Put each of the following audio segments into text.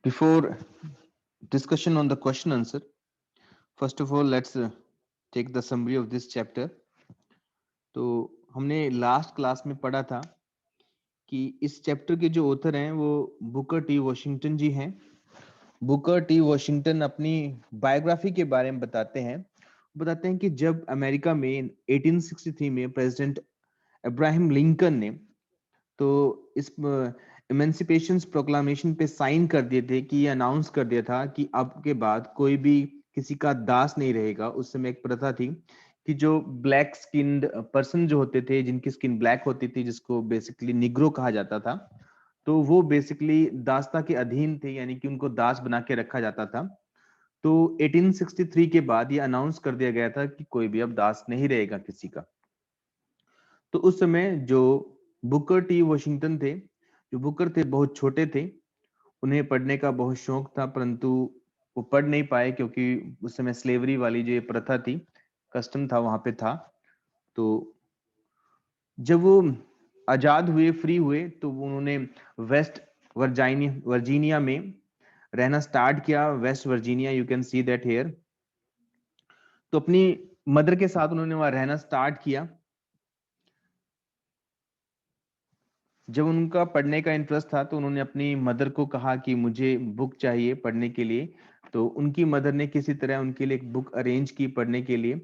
Before discussion on the question answer, first of all, let's take the summary of this chapter. तो हमने last class में पढ़ा था कि इस चैप्टर के जो ऑथर हैं वो बुकर टी वॉशिंगटन जी हैं। बुकर टी वॉशिंगटन अपनी बायोग्राफी के बारे में बताते हैं कि जब अमेरिका में 1863 में प्रेसिडेंट अब्राहम लिंकन ने तो इस इमेंसिपेशन प्रोक्लामेशन पे साइन कर दिए थे कि ये अनाउंस कर दिया था कि अब के बाद कोई भी किसी का दास नहीं रहेगा। उस समय एक प्रथा थी कि जो ब्लैक स्किन्ड पर्सन जो होते थे, जिनकी स्किन ब्लैक होती थी, जिसको बेसिकली निग्रो कहा जाता था, तो वो बेसिकली दासता के अधीन थे, यानी कि उनको दास बना के रखा जाता था। तो 1863 के बाद ये अनाउंस कर दिया गया था कि कोई भी अब दास नहीं रहेगा किसी का। तो उस समय जो बुकर टी वॉशिंगटन थे, जो बुकर थे, बहुत छोटे थे। उन्हें पढ़ने का बहुत शौक था, परंतु वो पढ़ नहीं पाए क्योंकि उस समय स्लेवरी वाली जो प्रथा थी, कस्टम था, वहां पे था। तो जब वो आजाद हुए, फ्री हुए, तो उन्होंने वेस्ट वर्जीनिया में रहना स्टार्ट किया। West Virginia, you can see that here. तो अपनी मदर के साथ उन्होंने वहां रहना स्टार्ट किया। जब उनका पढ़ने का इंटरेस्ट था तो उन्होंने अपनी मदर को कहा कि मुझे बुक चाहिए पढ़ने के लिए। तो उनकी मदर ने किसी तरह उनके लिए एक बुक अरेंज की पढ़ने के लिए।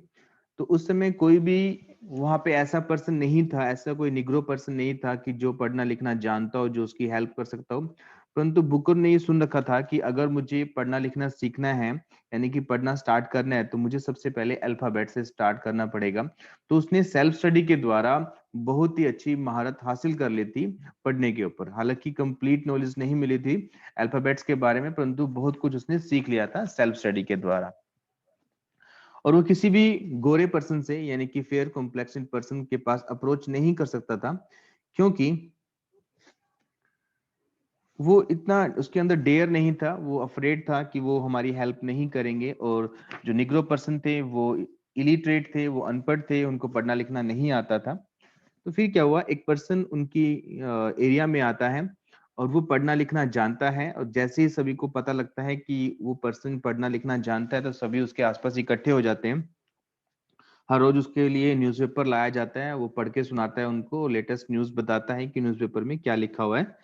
तो उस समय कोई भी वहां पे ऐसा पर्सन नहीं था, ऐसा कोई निग्रो पर्सन नहीं था कि जो पढ़ना लिखना जानता हो, जो उसकी हेल्प कर सकता हो। परंतु बुकर ने ये सुन रखा था कि अगर मुझे पढ़ना लिखना सीखना है, यानी कि पढ़ना स्टार्ट करना है, तो मुझे सबसे पहले अल्फाबेट से स्टार्ट करना पड़ेगा। तो उसने सेल्फ स्टडी के द्वारा बहुत ही अच्छी महारत हासिल कर ली थी पढ़ने के ऊपर। हालांकि कंप्लीट नॉलेज नहीं मिली थी अल्फाबेट्स के बारे में, परंतु बहुत कुछ उसने सीख लिया था सेल्फ स्टडी के द्वारा। और वो किसी भी गोरे पर्सन से, यानी कि फेयर कॉम्प्लेक्शन पर्सन के पास अप्रोच नहीं कर सकता था, क्योंकि वो इतना उसके अंदर डेयर नहीं था। वो अफ्रेड था कि वो हमारी हेल्प नहीं करेंगे। और जो निग्रो पर्सन थे वो इलिटरेट थे, वो अनपढ़ थे, उनको पढ़ना लिखना नहीं आता था। तो फिर क्या हुआ, एक पर्सन उनकी एरिया में आता है और वो पढ़ना लिखना जानता है। और जैसे ही सभी को पता लगता है कि वो पर्सन पढ़ना लिखना जानता है, तो सभी उसके आसपास इकट्ठे हो जाते हैं। हर रोज उसके लिए न्यूज़पेपर लाया जाता है, वो पढ़ के सुनाता है उनको, लेटेस्ट न्यूज बताता है कि न्यूज़पेपर में क्या लिखा हुआ है।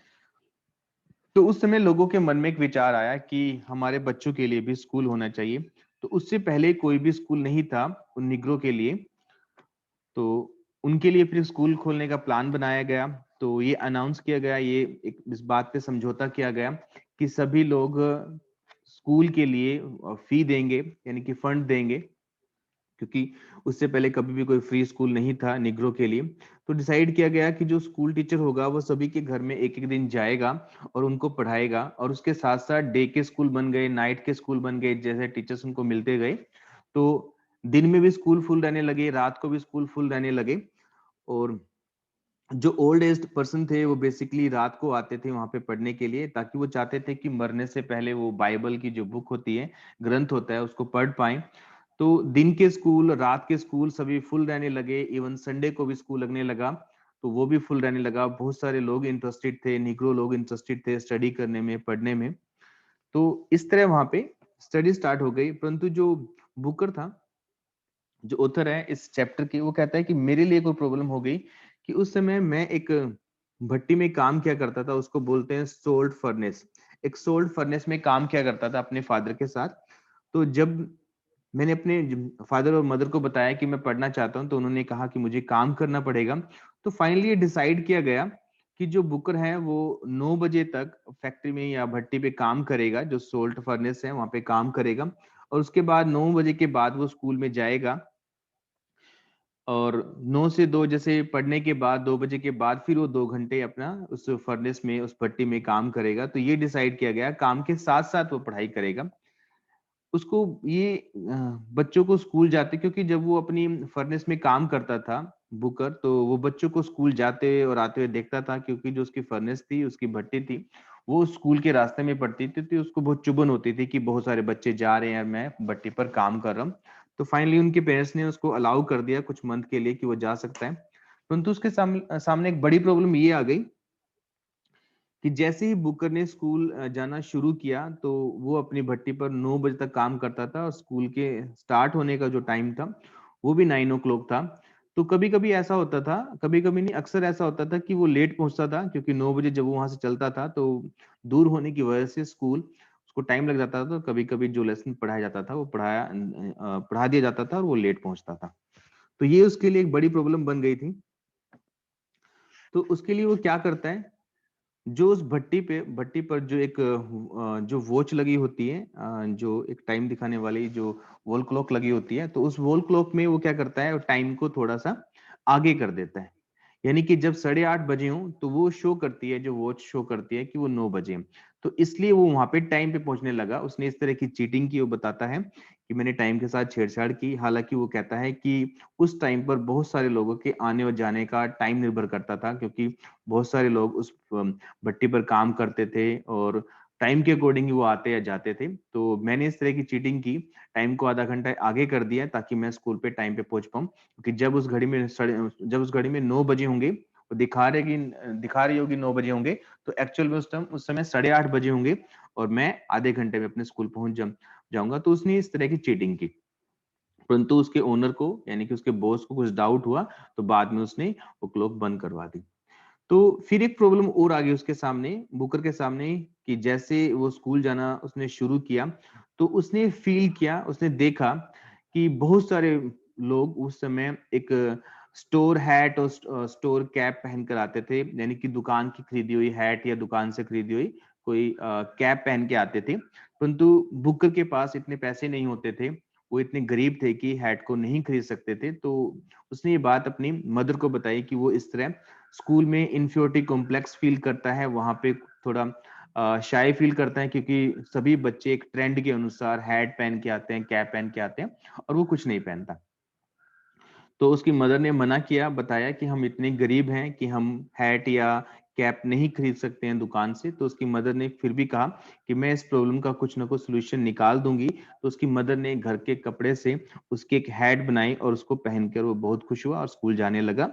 तो उस समय लोगों के मन में एक विचार आया कि हमारे बच्चों के लिए भी स्कूल होना चाहिए। तो उससे पहले कोई भी स्कूल नहीं था उन निग्रो के लिए। तो उनके लिए फिर स्कूल खोलने का प्लान बनाया गया। तो ये अनाउंस किया गया, ये एक इस बात पे समझौता किया गया कि सभी लोग स्कूल के लिए फी देंगे, यानी कि फंड देंगे, क्योंकि उससे पहले कभी भी कोई फ्री स्कूल नहीं था निग्रो के लिए। तो डिसाइड किया गया कि जो स्कूल टीचर होगा वो सभी के घर में एक एक दिन जाएगा और उनको पढ़ाएगा। और उसके साथ साथ डे के स्कूल बन गए, नाइट के स्कूल बन गए, जैसे टीचर्स उनको मिलते गए। तो दिन में भी स्कूल फुल रहने लगे, रात को भी स्कूल फुल रहने लगे। और जो ओल्ड एज पर्सन थे वो बेसिकली रात को आते थे वहां पे पढ़ने के लिए, ताकि वो चाहते थे कि मरने से पहले वो बाइबल की जो बुक होती है, ग्रंथ होता है, उसको पढ़ पाए। तो दिन के स्कूल, रात के स्कूल सभी फुल रहने लगे। इवन संडे को भी स्कूल लगने लगा तो वो भी फुल रहने लगा। बहुत सारे लोग इंटरेस्टेड थे, निग्रो लोग इंटरेस्टेड थे स्टडी करने में, पढ़ने में। तो इस तरह वहां पे स्टडी स्टार्ट हो गई। परंतु जो बुकर था, जो ऑथर है इस चैप्टर की, वो कहता है कि मेरे लिए कोई प्रॉब्लम हो गई कि उस समय मैं एक भट्टी में काम किया करता था, उसको बोलते हैं सोल्ट फर्नेस। एक सोल्ट फर्नेस में काम किया करता था अपने फादर के साथ। तो जब मैंने अपने फादर और मदर को बताया कि मैं पढ़ना चाहता हूं, तो उन्होंने कहा कि मुझे काम करना पड़ेगा। तो फाइनली ये डिसाइड किया गया कि जो बुकर है वो 9 बजे तक फैक्ट्री में या भट्टी पे काम करेगा, जो सोल्ट फर्नेस है वहां पे काम करेगा। और उसके बाद 9 बजे के बाद वो स्कूल में जाएगा। और 9 से 2 जैसे पढ़ने के बाद, 2 बजे के बाद फिर वो 2 घंटे अपना उस फर्नेस में, उस भट्टी में काम करेगा। तो ये डिसाइड किया गया, काम के साथ साथ वो पढ़ाई करेगा। उसको ये बच्चों को स्कूल जाते, क्योंकि जब वो अपनी फर्नेस में काम करता था बुकर, तो वो बच्चों को स्कूल जाते और आते हुए देखता था, क्योंकि जो उसकी फर्नेस थी, उसकी भट्टी थी, वो स्कूल के रास्ते में पड़ती थी। तो उसको बहुत चुभन होती थी कि बहुत सारे बच्चे जा रहे हैं, मैं भट्टी पर काम कर रहा हूँ। तो फाइनली उनके पेरेंट्स ने उसको अलाउ कर दिया कुछ मंथ के लिए कि वो जा सकता है। परंतु उसके सामने सामने एक बड़ी प्रॉब्लम ये आ गई कि जैसे ही बुकर ने स्कूल जाना शुरू किया तो वो अपनी भट्टी पर 9 बजे तक काम करता था और स्कूल के स्टार्ट होने का जो टाइम था वो भी 9 o'clock था। तो कभी कभी ऐसा होता था, कभी कभी नहीं, अक्सर ऐसा होता था कि वो लेट पहुंचता था, क्योंकि 9 बजे जब वो वहां से चलता था तो दूर होने की वजह से स्कूल उसको टाइम लग जाता था। तो कभी कभी जो लेसन पढ़ाया जाता था वो पढ़ा दिया जाता था और वो लेट पहुंचता था। तो ये उसके लिए एक बड़ी प्रॉब्लम बन गई थी। तो उसके लिए वो क्या करता है, जो उस भट्टी पर जो एक जो वॉच लगी होती है, जो एक टाइम दिखाने वाली जो वॉल क्लॉक लगी होती है, तो उस वॉल क्लॉक में वो क्या करता है, टाइम को थोड़ा सा आगे कर देता है। यानी कि जब 8:30 बजे हो तो वो शो करती है, जो वॉच शो करती है कि वो 9 बजे हैं। तो इसलिए वो वहां पे टाइम पे पहुंचने लगा। उसने इस तरह की चीटिंग की, वो बताता है कि मैंने टाइम के साथ छेड़छाड़ की। हालांकि वो कहता है कि उस टाइम पर बहुत सारे लोगों के आने और जाने का टाइम निर्भर करता था, क्योंकि बहुत सारे लोग उस भट्टी पर काम करते थे और टाइम के अकॉर्डिंग ही वो आते या जाते थे। तो मैंने इस तरह की चीटिंग की, टाइम को आधा घंटा आगे कर दिया ताकि मैं स्कूल पे टाइम पे पहुंच पाऊं। क्योंकि जब उस घड़ी में 9 बजे होंगे, वो दिखा रही होगी 9 बजे होंगे, तो एक्चुअल में उस समय 8:30 बजे होंगे और मैं आधे घंटे में अपने स्कूल जाऊंगा। तो उसने इस तरह की चीटिंग की। परंतु उसके ओनर को, यानी कि उसके बॉस को कुछ डाउट हुआ, तो बाद में उसने वो क्लॉक बंद करवा दी। तो फिर एक प्रॉब्लम और आ गई उसके सामने, बुकर के सामने, कि जैसे वो स्कूल जाना उसने शुरू किया तो उसने फील किया, उसने देखा कि बहुत सारे लोग उस समय एक स्टोर हैट और स्टोर कैप पहनकर आते थे। यानी कि दुकान की खरीदी हुई हैट या दुकान से खरीदी हुई कोई कैप पहन के आते थे। परंतु बुकर के पास इतने पैसे नहीं होते थे, वो इतने गरीब थे कि हैट को नहीं खरीद सकते थे। तो उसने ये बात अपनी मदर को बताई कि वो इस तरह स्कूल में इन्फियोरिटी कॉम्प्लेक्स फील करता है, वहां पे थोड़ा शाय फील करता है, क्योंकि सभी बच्चे एक ट्रेंड के अनुसार हैट पहन के आते हैं, कैप पहन के आते हैं और वो कुछ नहीं पहनता। तो उसकी मदर ने मना किया, बताया कि हम इतने गरीब हैं कि हम हैट या कैप नहीं खरीद सकते हैं दुकान से। तो उसकी मदर ने फिर भी कहा कि मैं इस प्रॉब्लम का कुछ ना कुछ सोल्यूशन निकाल दूंगी। तो उसकी मदर ने घर के कपड़े से उसकी एक हैट बनाई और उसको पहनकर वो बहुत खुश हुआ और स्कूल जाने लगा।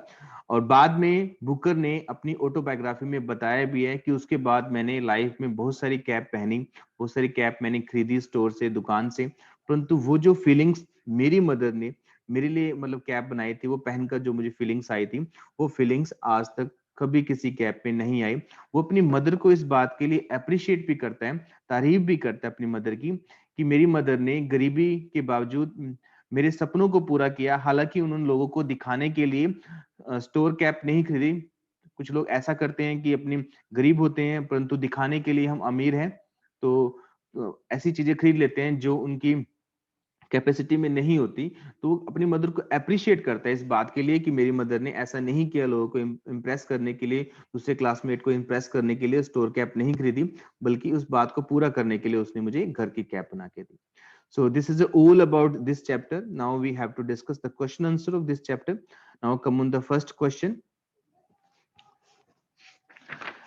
और बाद में बुकर ने अपनी ऑटोबायोग्राफी में बताया भी है कि उसके बाद मैंने लाइफ में बहुत सारी कैप पहनी, बहुत सारी कैप मैंने खरीदी स्टोर से, दुकान से, परंतु वो जो फीलिंग्स मेरी मदर ने मेरे लिए मतलब कैप बनाई थी, वो पहनकर जो मुझे फीलिंग्स आई थी, वो फीलिंग्स आज तक कभी किसी कैप में नहीं आई। वो अपनी मदर को इस बात के लिए अप्रिशिएट भी करता है, तारीफ भी करता है अपनी मदर की, कि मेरी मदर ने गरीबी के बावजूद मेरे सपनों को पूरा किया। हालांकि उन लोगों को दिखाने के लिए स्टोर कैप नहीं खरीदी। कुछ लोग ऐसा करते हैं कि अपनी गरीब होते हैं परंतु दिखाने के लिए हम अमीर हैं, तो ऐसी चीजें खरीद लेते हैं जो उनकी कैपेसिटी में नहीं होती। तो वो अपनी मदर को अप्रिशिएट करता है इस बात के लिए कि मेरी मदर ने ऐसा नहीं किया लोगों को इम्प्रेस करने के लिए, दूसरे क्लासमेट को इम्प्रेस करने के लिए स्टोर कैप नहीं खरीदी, बल्कि उस बात को पूरा करने के लिए उसने मुझे घर की कैप बना के दी। So this is all about this chapter. Now we have to discuss the question answer of this chapter. Now come on the first question.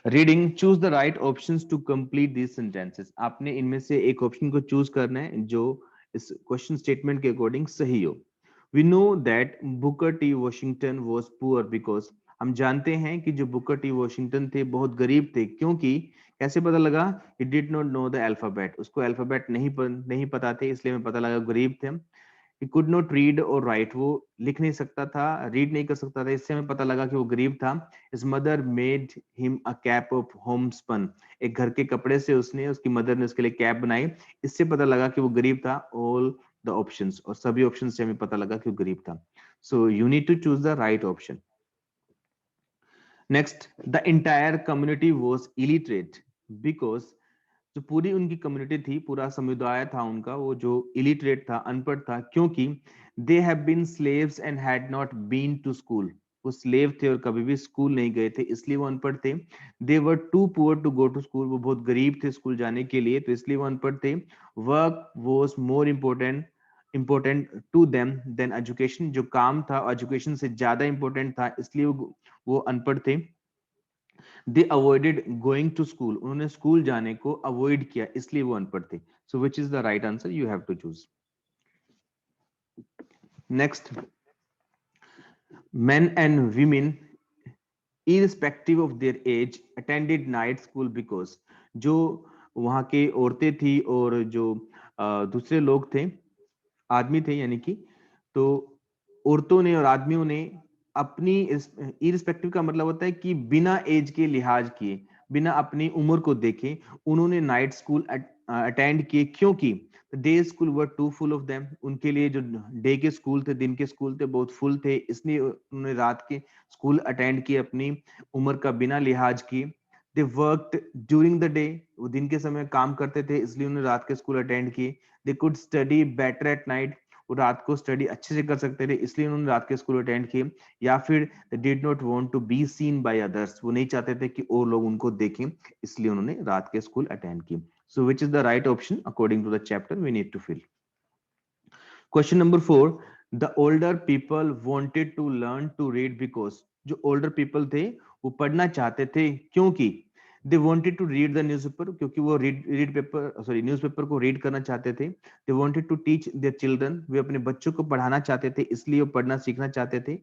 Reading, choose the right options to complete these sentences. आपने इनमें से एक option को choose करना है जो इस question statement के अकॉर्डिंग सही हो। We know that Booker T Washington was poor because, हम जानते हैं कि जो बुकर टी वॉशिंगटन थे बहुत गरीब थे, क्योंकि कैसे पता लगा? ही did not know the alphabet, उसको अल्फाबेट नहीं पता थे, इसलिए हमें पता लगा गरीब थे। he could not read or write, वो लिख नहीं सकता था, रीड नहीं कर सकता था, इससे हमें पता लगा कि वो गरीब था। his mother made him a cap of homespun, एक घर के कपड़े से उसकी मदर ने उसके लिए कैप बनाई, इससे पता लगा कि वो गरीब था। all the options, और सभी ऑप्शन से हमें पता लगा कि वो गरीब था। so you need to choose the right option. Next, the entire community was illiterate because, जो पूरी उनकी कम्युनिटी थी, पूरा समुदाय था उनका, वो जो इलिटरेट था, अनपढ़ था, क्योंकि they have been slaves and had not been to school, वो स्लेव थे और कभी भी स्कूल नहीं गए थे, इसलिए वो अनपढ़ थे। They were too poor to go to school, वो बहुत गरीब थे स्कूल जाने के लिए, तो इसलिए वो अनपढ़ थे। Work was more important to them than education, जो काम था एजुकेशन से ज्यादा इंपॉर्टेंट था, इसलिए वो अनपढ़ थे। They avoided going to school, उन्होंने स्कूल जाने को अवॉइड किया, इसलिए वो अनपढ़ थे। So which is the right answer? You have to choose. Next, men and women irrespective of their age attended night school because जो वहाँ के औरतें थी और जो दूसरे लोग थे, आदमी थे यानी कि, तो औरतों ने और आदमियों ने अपनी, इरिस्पेक्टिव का मतलब होता है कि बिना एज के लिहाज किए, बिना अपनी उम्र को देखे उन्होंने नाइट स्कूल अटेंड किए, क्योंकि day school were too full of them, उनके लिए जो डे के स्कूल थे, दिन के स्कूल थे, बहुत फुल थे, इसलिए उन्होंने रात के स्कूल अटेंड किए अपनी उम्र का बिना लिहाज किए। They worked during the day, वो दिन के समय काम करते थे इसलिए उन्होंने रात के स्कूल अटेंड किए। They could study better at night, वो रात को स्टडी अच्छे से कर सकते थे इसलिए उन्होंने रात के स्कूल अटेंड किए। या फिर they did not want to be seen by others, वो नहीं चाहते थे कि और लोग उनको देखें इसलिए उन्होंने रात के स्कूल अटेंड किए। So which is the right option according to the chapter we need to fill. Question number 4, the older people wanted to learn to read because, जो ओल्डर पीपल थे वो पढ़ना चाहते थे क्योंकि, they wanted to read the newspaper, क्योंकि वो read paper sorry newspaper को रीड करना चाहते थे। They wanted to teach their children, वे अपने बच्चों को पढ़ाना चाहते थे इसलिए वो पढ़ना सीखना चाहते थे।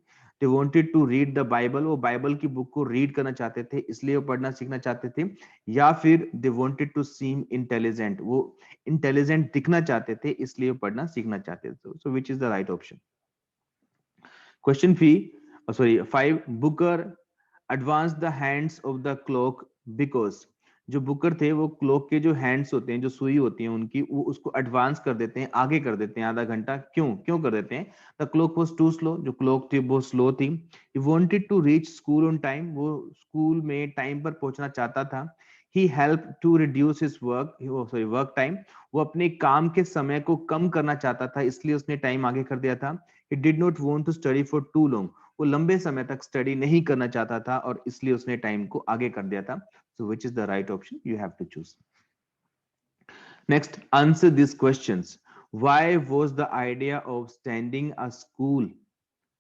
They wanted to read the Bible, वो बाइबल की बुक को रीड करना चाहते थे इसलिए वो पढ़ना सीखना चाहते थे। या फिर they wanted to seem intelligent, वो इंटेलिजेंट दिखना चाहते थे इसलिए वो पढ़ना सीखना चाहते थे। So which is the right option. Question फी sorry 5, Booker advance the hands of the clock because, जो बुकर थे वो क्लॉक के जो हैंड्स होते हैं, जो सुई होती है उनकी, वो उसको एडवांस कर देते हैं, आगे कर देते हैं आधा घंटा। क्यों क्यों कर देते हैं? The clock was too slow, जो क्लॉक थी वो स्लो थी। He wanted to reach school on time, वो स्कूल में टाइम पर पहुंचना चाहता था। He help to reduce his work sorry work time, वो अपने काम के समय को कम करना चाहता था इसलिए उसने टाइम आगे कर दिया था। He did not want to study for too long, वो लंबे समय तक स्टडी नहीं करना चाहता था और इसलिए उसने टाइम को आगे कर दिया था। So which is the right option, you have to choose. Next, answer this questions. Why was the idea of standing a school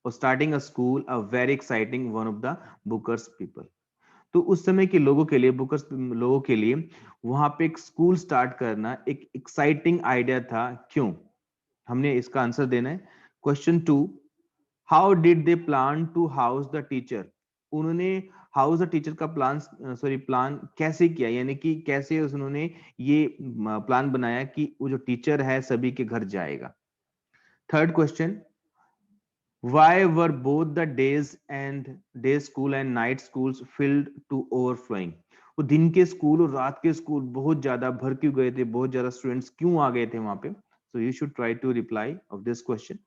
और starting a school a very exciting one of the Bookers people? तो उस समय के लोगों के लिए, Booker's लोगों के लिए वहां पे एक स्कूल स्टार्ट करना एक एक्साइटिंग आइडिया था, क्यों? हमने इसका आंसर देना है। Question 2, how did they plan to house the teacher, उन्होंने हाउस द टीचर का प्लान कैसे किया, यानी कि कैसे उन्होंने ये प्लान बनाया कि वो जो टीचर है सभी के घर जाएगा। Third question, why were both the days and day school and night schools filled to overflowing? वो दिन के स्कूल और रात के स्कूल बहुत ज्यादा भर क्यों गए थे, बहुत ज्यादा स्टूडेंट्स क्यों आ गए थे वहां पे? So you should try to reply of this question.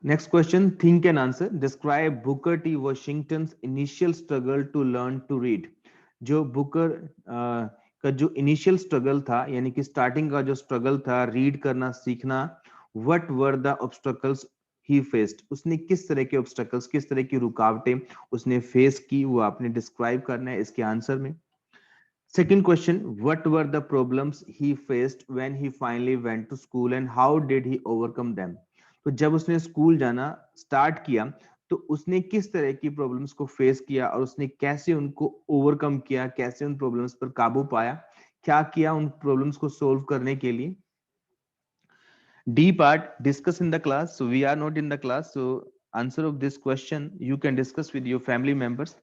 Next question, think and answer. Describe Booker T. Washington's initial struggle to learn to read. जो बुकर का जो इनिशियल स्ट्रगल था, यानी कि स्टार्टिंग का जो स्ट्रगल था रीड करना सीखना, what were the obstacles he faced, उसने किस तरह के ऑब्स्टकल्स, किस तरह की रुकावटें उसने फेस की, वो आपने डिस्क्राइब करना है इसके आंसर में। Second question, what were the problems he faced when he finally went to school and how did he overcome them? तो जब उसने स्कूल जाना स्टार्ट किया तो उसने किस तरह की प्रॉब्लम्स को फेस किया और उसने कैसे उनको ओवरकम किया, कैसे उन प्रॉब्लम्स पर काबू पाया, क्या किया उन प्रॉब्लम्स को सोल्व करने के लिए? D part, discuss in the class. So we are not in the class, so answer of this question you can discuss with your family members.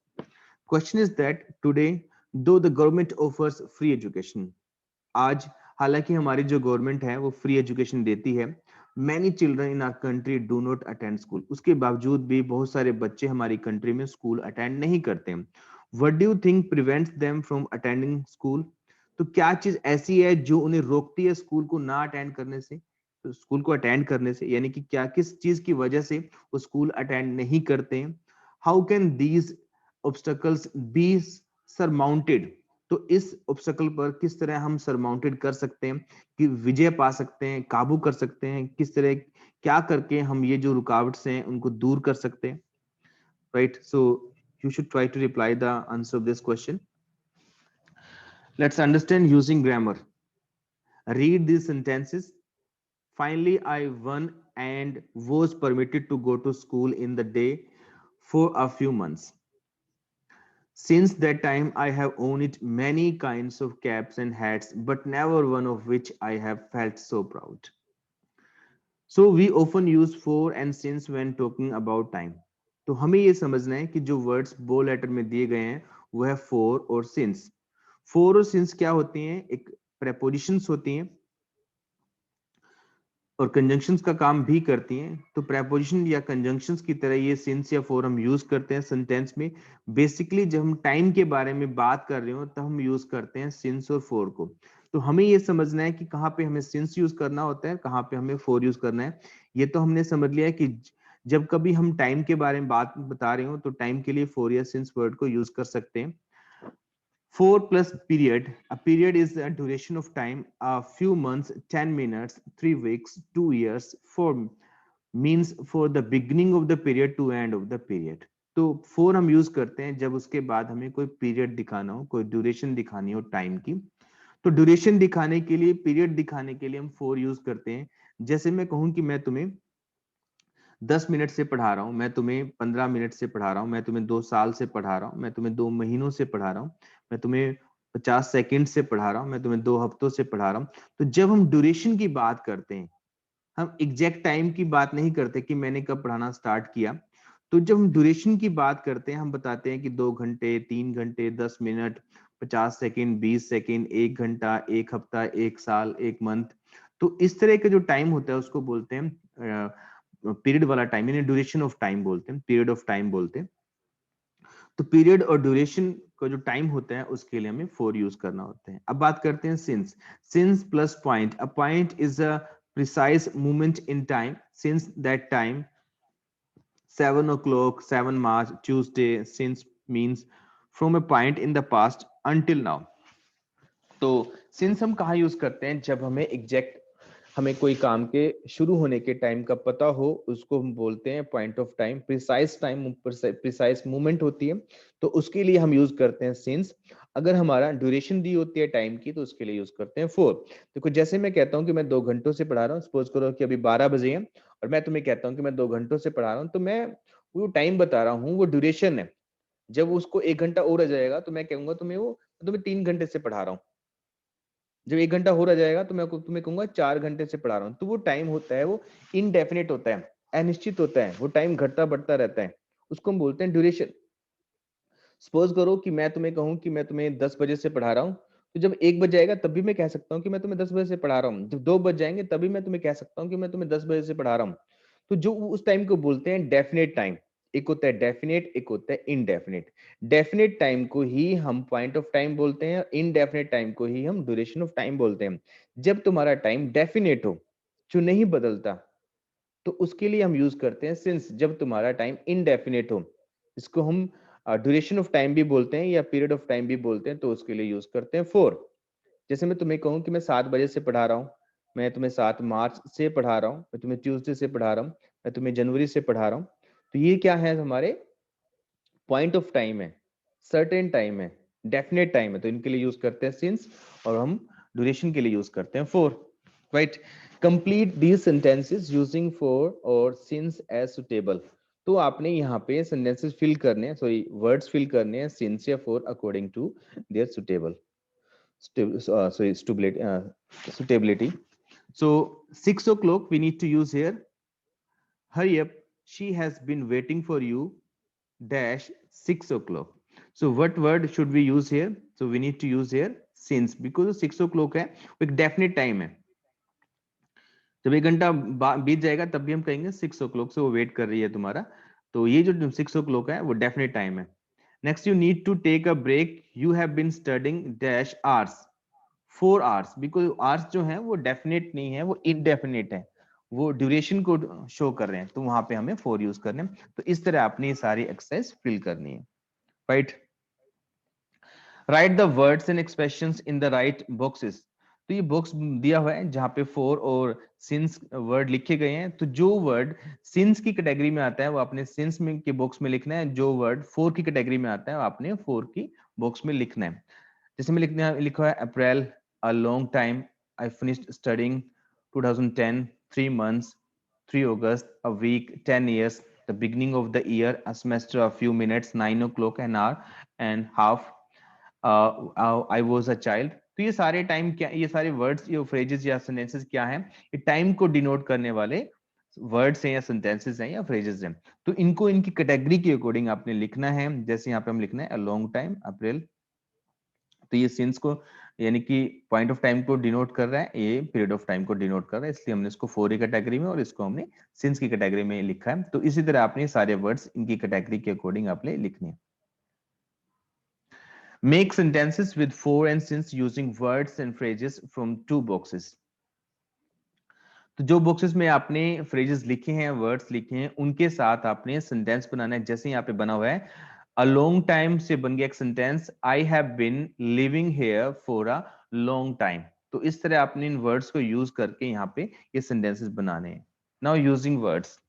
Question is that today, though the government offers free education, आज हालांकि हमारी जो government है वो free education देती है, many children in our country do not attend school, उसके बावजूद भी बहुत सारे बच्चे हमारी कंट्री में स्कूल अटेंड नहीं करते। What do you think prevents them from attending school? तो क्या चीज ऐसी है जो उन्हें रोकती है स्कूल को ना अटेंड करने से, तो स्कूल को अटेंड करने से, यानी कि क्या किस चीज की वजह से वो स्कूल अटेंड नहीं करते हैं? How can these obstacles be surmounted, तो इस ऑब्स्टकल पर किस तरह हम सरमाउंटेड कर सकते हैं, कि विजय पा सकते हैं, काबू कर सकते हैं, किस तरह क्या करके हम ये जो रुकावट्स हैं उनको दूर कर सकते हैं? Right, so you should try to reply the answer of this question. Let's understand using grammar. Read these sentences. Finally, I won and was permitted to go to school in the day for a few months. Since that time, I have owned many kinds of caps and hats, but never one of which I have felt so proud. So, we often use for and since when talking about time. तो हमें ये समझना है कि जो words बो letter में दिए गए हैं वो है फोर और सिंस। फोर और सिंस क्या होती हैं, एक प्रेपोजिशंस होती हैं और कंजंक्शंस का काम भी करती हैं। तो प्रेपोजिशन या कंजंक्शंस की तरह ये सिंस या फोर हम यूज करते हैं सेंटेंस में। बेसिकली जब हम टाइम के बारे में बात कर रहे हो तब हम यूज करते हैं सिंस और फोर को। तो हमें ये समझना है कि कहाँ पे हमें सिंस यूज करना होता है, कहाँ पे हमें फोर यूज करना है। ये तो हमने समझ लिया है कि जब कभी हम टाइम के बारे में बात बता रहे हो तो टाइम के लिए फोर या सिंस वर्ड को यूज कर सकते हैं। 4 plus period. A period is a duration of time, a few months, 10 minutes, 3 weeks, 2 years. 4 means for the beginning of the period to end of the period. तो 4 हम use करते हैं जब उसके बाद हमें कोई पीरियड दिखाना हो, कोई ड्यूरेशन दिखानी हो टाइम की। तो ड्यूरेशन दिखाने के लिए, पीरियड दिखाने के लिए हम 4 यूज करते हैं। जैसे मैं कहूं कि मैं तुम्हें 10 मिनट से पढ़ा रहा हूं, मैं तुम्हें 15 मिनट से पढ़ा रहा हूं, मैं तुम्हें 2 साल से पढ़ा रहा हूं, मैं तुम्हें 2 महीनों से पढ़ा रहा हूं, मैं तुम्हें 50 सेकंड से पढ़ा रहा हूं, मैं तुम्हें 2 हफ्तों से पढ़ा रहा हूं। तो जब हम ड्यूरेशन की बात करते हैं, हम एग्जैक्ट टाइम की बात नहीं करते कि मैंने कब पढ़ाना स्टार्ट किया। तो जब हम ड्यूरेशन की बात करते हैं, हम बताते हैं कि 2 घंटे, 3 घंटे, 10 मिनट, 50 सेकंड, 20 सेकंड, 1 घंटा, 1 हफ्ता, 1 साल, 1 मंथ। तो इस तरह का जो टाइम होता है उसको बोलते हैं पीरियड वाला टाइम, यानी ड्यूरेशन ऑफ टाइम बोलते हैं, पीरियड ऑफ टाइम बोलते हैं। तो पीरियड और ड्यूरेशन का जो टाइम होता है उसके लिए हमें फोर यूज करना होता है। अब बात करते हैं since. Since plus point. A point is a precise moment in time. Since that time 7 o'clock, 7 March, Tuesday. Since means from a point in the past until now. तो सिंस हम कहाँ यूज करते हैं, जब हमें एग्जैक्ट, हमें कोई काम के शुरू होने के टाइम का पता हो, उसको हम बोलते हैं point of time. Precise time, precise movement होती है, तो उसके लिए हम यूज करते हैं सिंस। अगर हमारा ड्यूरेशन दी होती है टाइम की तो उसके लिए यूज करते हैं फोर। देखो जैसे मैं कहता हूँ कि मैं 2 घंटों से पढ़ा रहा हूँ, सपोज करो कि अभी 12 बजे हैं और मैं तुम्हें कहता हूँ कि मैं 2 घंटों से पढ़ा रहा हूँ, तो मैं वो टाइम बता रहा हूँ, वो ड्यूरेशन है। जब उसको 1 घंटा और रह जाएगा तो मैं कहूंगा तुम्हें 3 घंटे से पढ़ा रहा हूँ। जब 1 घंटा हो रह जाएगा तो मैं तुम्हें कहूंगा 4 घंटे से पढ़ा रहा हूँ। तो वो टाइम होता है वो इनडेफिनेट होता है, अनिश्चित होता है, वो टाइम घटता बढ़ता रहता है, उसको हम बोलते हैं ड्यूरेशन। सपोज करो कि मैं तुम्हें कहूं कि मैं तुम्हें 10 बजे से पढ़ा रहा हूँ, तो जब 1 बज जाएगा तब भी मैं कह सकता हूँ कि मैं तुम्हें 10 बजे से पढ़ा रहा हूँ, जब 2 बज जाएंगे तभी मैं तुम्हें कह सकता हूँ कि मैं तुम्हें 10 बजे से पढ़ा रहा हूँ। तो जो उस टाइम को बोलते हैं डेफिनेट टाइम। एक होता है डेफिनेट, एक होता है इनडेफिनेट। डेफिनेट टाइम को ही हम पॉइंट ऑफ टाइम बोलते हैं, इनडेफिनेट टाइम को ही हम ड्यूरेशन ऑफ टाइम बोलते हैं। जब तुम्हारा टाइम डेफिनेट हो, जो नहीं बदलता, तो उसके लिए हम यूज करते हैं सिंस। जब तुम्हारा टाइम इनडेफिनेट हो, इसको हम ड्यूरेशन ऑफ टाइम भी बोलते हैं या पीरियड ऑफ टाइम भी बोलते हैं, तो उसके लिए यूज करते हैं फोर। जैसे मैं तुम्हें कहूं कि मैं 7 बजे से पढ़ा रहा हूँ, मैं तुम्हें 7 मार्च से पढ़ा रहा हूँ, मैं तुम्हें ट्यूसडे से पढ़ा रहा हूँ, मैं तुम्हें जनवरी से पढ़ा रहा हूँ। तो ये क्या है, हमारे पॉइंट ऑफ टाइम है, सर्टेन टाइम है, डेफिनेट टाइम है, तो इनके लिए यूज करते हैं सिंस। और हम ड्यूरेशन के लिए यूज करते हैं four. Right. Complete these sentences using for और सिंस एज सुटेबल। तो आपने यहाँ पे सेंटेंसेस फिल करने हैं, सॉरी वर्ड्स फिल करने हैं सिंस या for according to their suitable, sorry, suitability. So 6 o'clock we need to use here. Hurry up, she has been waiting for you dash 6 o'clock. So what word should we use here? So we need to use here since, because 6 o'clock है वो एक definite time है। जब 1 घंटा बीत जाएगा तब भी हम कहेंगे 6 o'clock से वो वेट कर रही है तुम्हारा। तो ये जो 6 o'clock है वो डेफिनेट टाइम है। Next, you need to take a break, you have been studying dash hours 4 hours. Because hours जो है वो डेफिनेट नहीं है, वो इनडेफिनेट है, वो ड्यूरेशन को शो कर रहे हैं, तो वहां पे हमें 4 यूज करने हैं। तो इस तरह आपने ये सारी एक्सरसाइज फिल करनी है। Right. Right the words and expressions in the right boxes. तो ये बॉक्स दिया हुआ है जहां पे फोर और सिंस वर्ड लिखे गए हैं। तो जो वर्ड सिंस की कैटेगरी में आता है वो आपने सिंस में के बॉक्स में लिखना है, जो वर्ड फोर की कैटेगरी में आता है वो आपने फोर की बॉक्स में लिखना है। जैसे मैं लिखा है April, a long time, I finished studying 2010, 3 months, 3 August, a week, 10 years, the beginning of the year, a semester, a few minutes, 9 o'clock, an hour and half, I was a child. तो ये सारे time क्या, ये सारे words, ये phrases या sentences क्या हैं, ये टाइम को डिनोट करने वाले वर्ड्स हैं या सेंटेंसेस हैं या फ्रेजेस हैं, तो इनको इनकी कैटेगरी के अकॉर्डिंग आपने लिखना है। जैसे यहाँ पे हम लिखना है अ लॉन्ग टाइम अप्रैल, तो ये सिंस को यानी कि पॉइंट ऑफ टाइम को डिनोट कर रहा है, ये पीरियड ऑफ टाइम को डिनोट कर रहा है, इसलिए हमने इसको फॉर की कैटेगरी में और इसको हमने सिंस की कैटेगरी में लिखा है। तो इसी तरह आपने सारे वर्ड्स इनकी कैटेगरी के अकॉर्डिंग आपने लिखने हैं। Make sentences with for and since using words and phrases from two boxes. तो जो बॉक्सेस में आपने फ्रेजेस लिखे हैं, वर्ड्स लिखे हैं, उनके साथ आपने सेंटेंस बनाना है। जैसे यहाँ पे बना हुआ है अ लॉन्ग टाइम से बन गया एक sentence, I have been living here for a long time. तो इस तरह आपने इन वर्ड्स को यूज करके यहाँ पे ये सेंटेंसेस बनाने हैं। Now using words,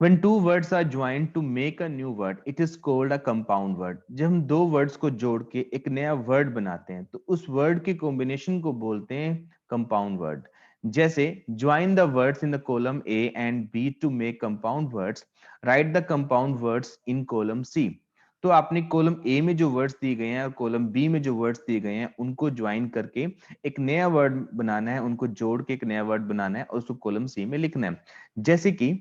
when two words are joined to make a new word it is called a compound word। जब हम दो वर्ड्स को जोड़ के एक नया वर्ड बनाते हैं तो उस वर्ड के कॉम्बिनेशन को बोलते हैं कंपाउंड वर्ड। जैसे join the words in the column A and B to make compound words, write the compound words in column C। तो आपने कॉलम ए में जो वर्ड्स दिए गए हैं और कॉलम बी में जो वर्ड्स दिए गए हैं उनको ज्वाइन करके एक नया वर्ड बनाना है, उनको जोड़ के एक नया वर्ड बनाना है और उसको कॉलम सी में लिखना है। जैसे कि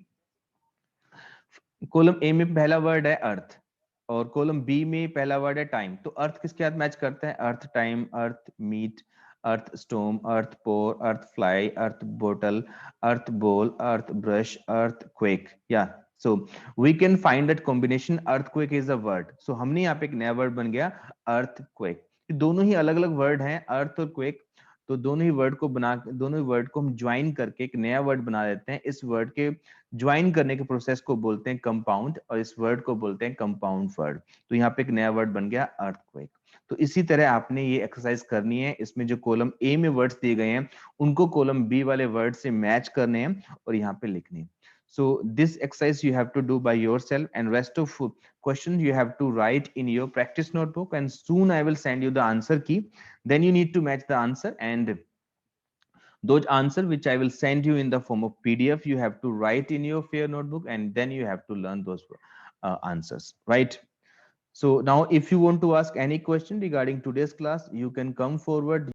कॉलम ए में पहला वर्ड है अर्थ और कॉलम बी में पहला वर्ड है टाइम, तो अर्थ किसके साथ मैच करता है? Earth time, earth meet, earth storm, earth pour, earth fly, earth bottle, earth ball, earth brush, earth quake. या so we can find that combination earthquake is a word. So हमने यहाँ पे एक नया वर्ड बन गया अर्थक्वेक। दोनों ही अलग अलग वर्ड हैं अर्थ और क्वेक, तो दोनों ही वर्ड को हम ज्वाइन करके एक नया वर्ड बना देते हैं। इस वर्ड के ज्वाइन करने के प्रोसेस को बोलते हैं कंपाउंड और इस वर्ड को बोलते हैं कंपाउंड वर्ड। तो यहाँ पे एक नया वर्ड बन गया अर्थक्वेक। तो इसी तरह आपने ये एक्सरसाइज करनी है। इसमें जो कॉलम ए में वर्ड्स दिए गए हैं उनको कॉलम बी वाले वर्ड से मैच करने हैं और यहाँ पे लिखने हैं। So this exercise you have to do by yourself and rest of questions you have to write in your practice notebook and soon I will send you the answer key. Then you need to match the answer and those answer which I will send you in the form of PDF you have to write in your fair notebook and then you have to learn those answers, right? So now if you want to ask any question regarding today's class you can come forward.